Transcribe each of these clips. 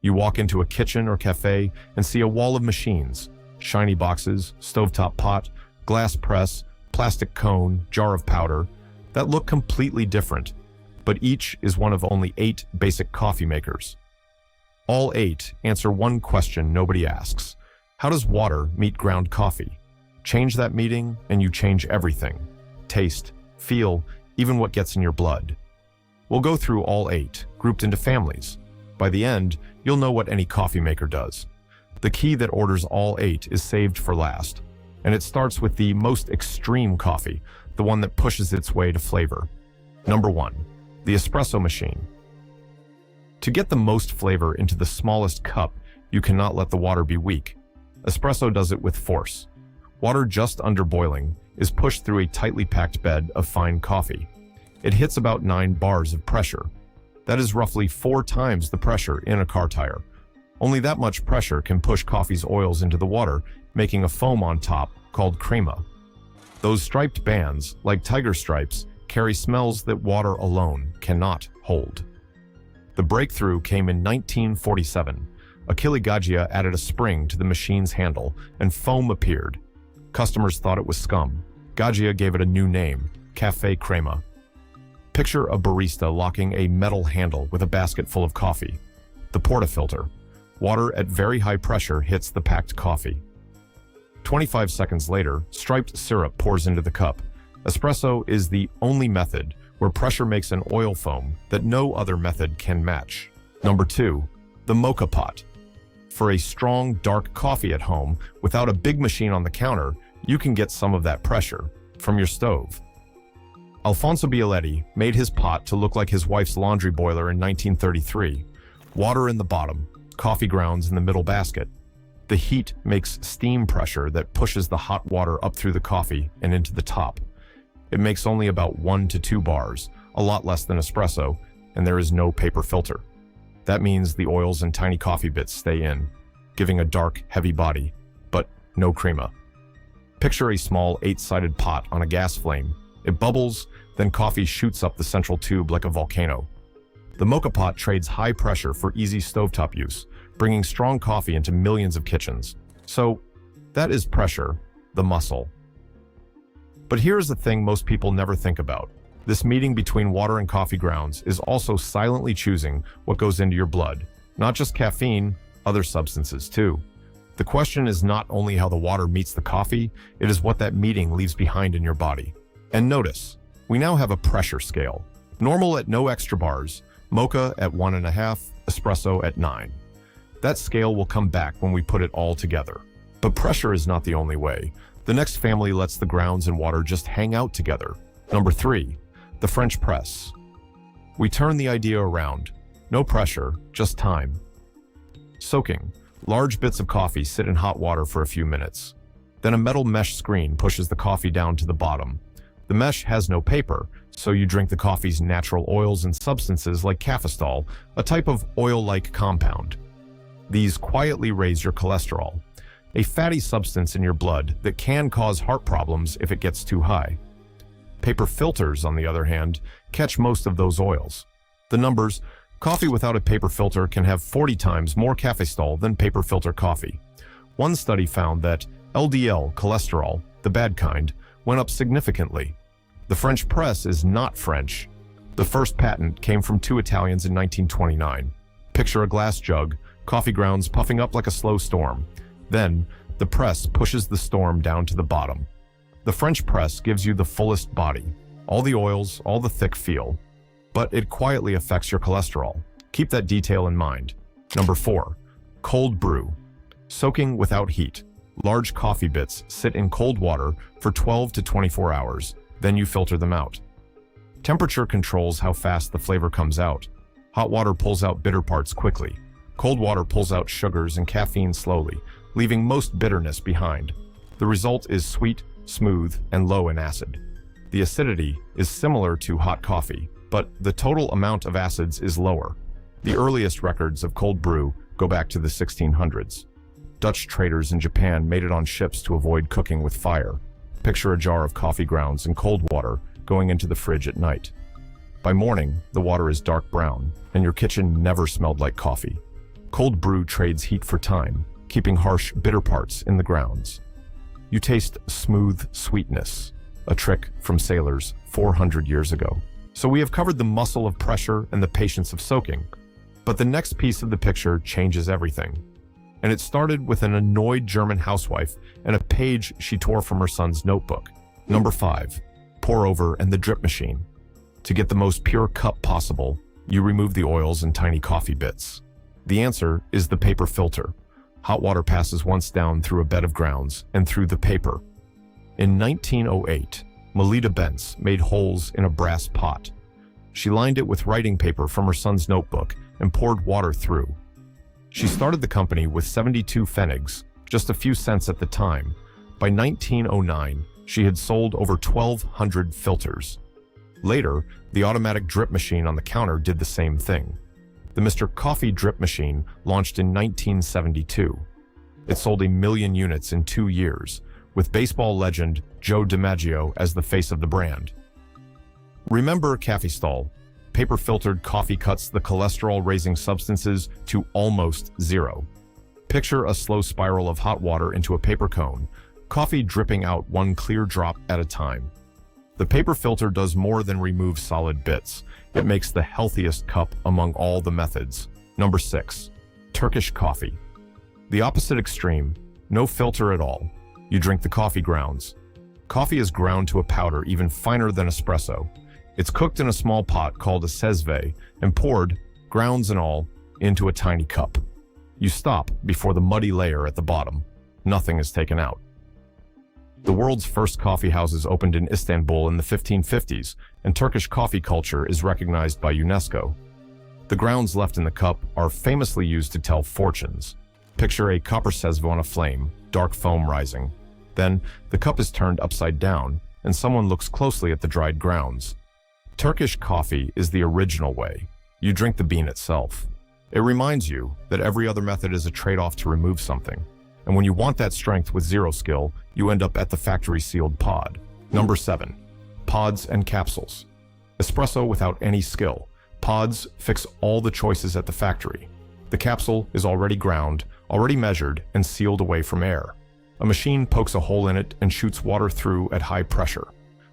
You walk into a kitchen or cafe and see a wall of machines, shiny boxes, stovetop pot, glass press, plastic cone, jar of powder, that look completely different, but each is one of only 8 basic coffee makers. All 8 answer one question nobody asks. How does water meet ground coffee? Change that meeting and you change everything. Taste, feel, even what gets in your blood. We'll go through all 8, grouped into families. By the end, you'll know what any coffee maker does. The key that orders all 8 is saved for last, and it starts with the most extreme coffee, the one that pushes its way to flavor. Number 1, the espresso machine. To get the most flavor into the smallest cup, you cannot let the water be weak. Espresso does it with force. Water just under boiling is pushed through a tightly packed bed of fine coffee. It hits about 9 bars of pressure. That is roughly 4 times the pressure in a car tire. Only that much pressure can push coffee's oils into the water, making a foam on top called crema. Those striped bands, like tiger stripes, carry smells that water alone cannot hold. The breakthrough came in 1947. Achille Gaggia added a spring to the machine's handle, and foam appeared. Customers thought it was scum. Gaggia gave it a new name, Cafe Crema. Picture a barista locking a metal handle with a basket full of coffee. The portafilter. Water at very high pressure hits the packed coffee. 25 seconds later, striped syrup pours into the cup. Espresso is the only method where pressure makes an oil foam that no other method can match. Number 2, the Moka Pot. For a strong, dark coffee at home, without a big machine on the counter, you can get some of that pressure from your stove. Alfonso Bialetti made his pot to look like his wife's laundry boiler in 1933. Water in the bottom, coffee grounds in the middle basket. The heat makes steam pressure that pushes the hot water up through the coffee and into the top. It makes only about 1 to 2 bars, a lot less than espresso, and there is no paper filter. That means the oils and tiny coffee bits stay in, giving a dark, heavy body, but no crema. Picture a small 8-sided pot on a gas flame. It bubbles, then coffee shoots up the central tube like a volcano. The Moka Pot trades high pressure for easy stovetop use, bringing strong coffee into millions of kitchens. So, that is pressure, the muscle. But here's the thing most people never think about. This meeting between water and coffee grounds is also silently choosing what goes into your blood. Not just caffeine, other substances too. The question is not only how the water meets the coffee, it is what that meeting leaves behind in your body. And notice, we now have a pressure scale. Normal at no extra bars, mocha at 1.5, espresso at 9. That scale will come back when we put it all together. But pressure is not the only way. The next family lets the grounds and water just hang out together. Number 3, the French press. We turn the idea around. No pressure, just time. Soaking. Large bits of coffee sit in hot water for a few minutes. Then a metal mesh screen pushes the coffee down to the bottom. The mesh has no paper, so you drink the coffee's natural oils and substances like cafestol, a type of oil-like compound. These quietly raise your cholesterol, a fatty substance in your blood that can cause heart problems if it gets too high. Paper filters, on the other hand, catch most of those oils. The numbers: coffee without a paper filter can have 40 times more cafestol than paper filter coffee. One study found that LDL cholesterol, the bad kind, went up significantly. The French press is not French. The first patent came from 2 Italians in 1929. Picture a glass jug, coffee grounds puffing up like a slow storm. Then, the press pushes the storm down to the bottom. The French press gives you the fullest body, all the oils, all the thick feel. But it quietly affects your cholesterol. Keep that detail in mind. Number 4, cold brew. Soaking without heat. Large coffee bits sit in cold water for 12 to 24 hours, then you filter them out. Temperature controls how fast the flavor comes out. Hot water pulls out bitter parts quickly. Cold water pulls out sugars and caffeine slowly, leaving most bitterness behind. The result is sweet, smooth, and low in acid. The acidity is similar to hot coffee, but the total amount of acids is lower. The earliest records of cold brew go back to the 1600s. Dutch traders in Japan made it on ships to avoid cooking with fire. Picture a jar of coffee grounds and cold water going into the fridge at night. By morning, the water is dark brown, and your kitchen never smelled like coffee. Cold brew trades heat for time, keeping harsh, bitter parts in the grounds. You taste smooth sweetness, a trick from sailors 400 years ago. So we have covered the muscle of pressure and the patience of soaking. But the next piece of the picture changes everything. And it started with an annoyed German housewife and a page she tore from her son's notebook. Number 5, pour over and the drip machine. To get the most pure cup possible, you remove the oils and tiny coffee bits. The answer is the paper filter. Hot water passes once down through a bed of grounds and through the paper. In 1908, Melita Bentz made holes in a brass pot. She lined it with writing paper from her son's notebook and poured water through. She started the company with 72 pfennigs, just a few cents at the time. By 1909, she had sold over 1,200 filters. Later, the automatic drip machine on the counter did the same thing. The Mr. Coffee drip machine launched in 1972. It sold 1 million units in 2 years, with baseball legend Joe DiMaggio as the face of the brand. Remember Kaffeestall? Paper-filtered coffee cuts the cholesterol-raising substances to almost zero. Picture a slow spiral of hot water into a paper cone, coffee dripping out one clear drop at a time. The paper filter does more than remove solid bits. It makes the healthiest cup among all the methods. Number 6, Turkish coffee. The opposite extreme, no filter at all. You drink the coffee grounds. Coffee is ground to a powder even finer than espresso. It's cooked in a small pot called a sezve and poured, grounds and all, into a tiny cup. You stop before the muddy layer at the bottom. Nothing is taken out. The world's first coffee houses opened in Istanbul in the 1550s, and Turkish coffee culture is recognized by UNESCO. The grounds left in the cup are famously used to tell fortunes. Picture a copper sezve on a flame, dark foam rising. Then, the cup is turned upside down, and someone looks closely at the dried grounds. Turkish coffee is the original way. You drink the bean itself. It reminds you that every other method is a trade-off to remove something. And when you want that strength with zero skill, you end up at the factory-sealed pod. Number 7, pods and capsules. Espresso without any skill. Pods fix all the choices at the factory. The capsule is already ground, already measured, and sealed away from air. A machine pokes a hole in it and shoots water through at high pressure.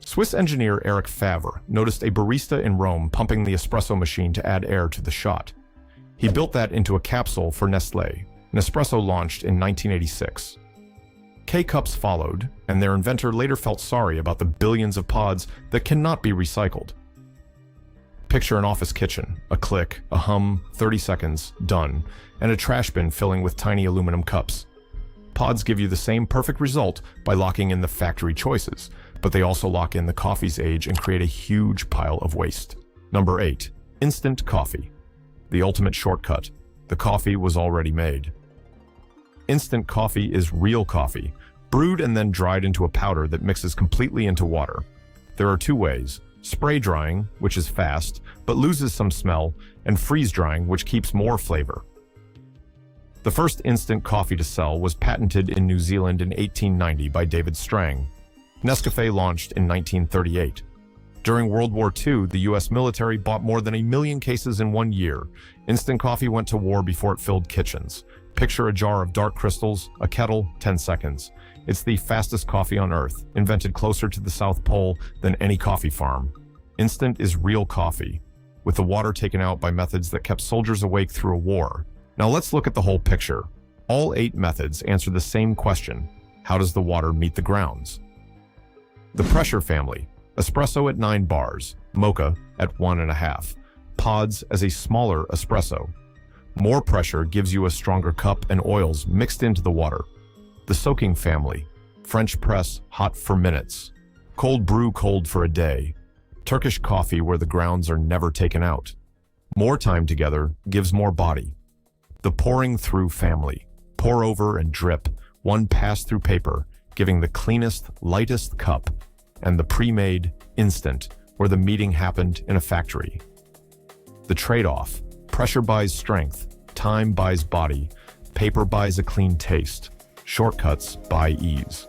Swiss engineer Eric Favre noticed a barista in Rome pumping the espresso machine to add air to the shot. He built that into a capsule for Nestlé. Nespresso launched in 1986. K-Cups followed, and their inventor later felt sorry about the billions of pods that cannot be recycled. Picture an office kitchen, a click, a hum, 30 seconds, done, and a trash bin filling with tiny aluminum cups. Pods give you the same perfect result by locking in the factory choices, but they also lock in the coffee's age and create a huge pile of waste. Number 8, instant coffee. The ultimate shortcut. The coffee was already made. Instant coffee is real coffee, brewed and then dried into a powder that mixes completely into water. There are 2 ways: spray drying, which is fast, but loses some smell, and freeze drying, which keeps more flavor. The first instant coffee to sell was patented in New Zealand in 1890 by David Strang. Nescafé launched in 1938. During World War II, the US military bought more than 1 million cases in 1 year. Instant coffee went to war before it filled kitchens. Picture a jar of dark crystals, a kettle, 10 seconds. It's the fastest coffee on Earth, invented closer to the South Pole than any coffee farm. Instant is real coffee, with the water taken out by methods that kept soldiers awake through a war. Now let's look at the whole picture. All 8 methods answer the same question: how does the water meet the grounds? The pressure family: espresso at 9 bars, mocha at 1.5, pods as a smaller espresso. More pressure gives you a stronger cup and oils mixed into the water. The soaking family: French press, hot for minutes. Cold brew, cold for a day. Turkish coffee, where the grounds are never taken out. More time together gives more body. The pouring through family: pour over and drip, one pass-through paper, giving the cleanest, lightest cup. And the pre-made instant, where the meeting happened in a factory. The trade-off: pressure buys strength, time buys body, paper buys a clean taste, shortcuts buy ease.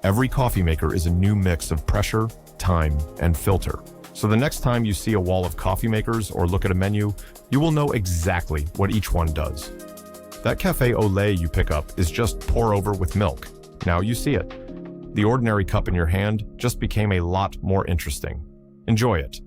Every coffee maker is a new mix of pressure, time, and filter. So the next time you see a wall of coffee makers or look at a menu, you will know exactly what each one does. That cafe au lait you pick up is just pour over with milk. Now you see it. The ordinary cup in your hand just became a lot more interesting. Enjoy it.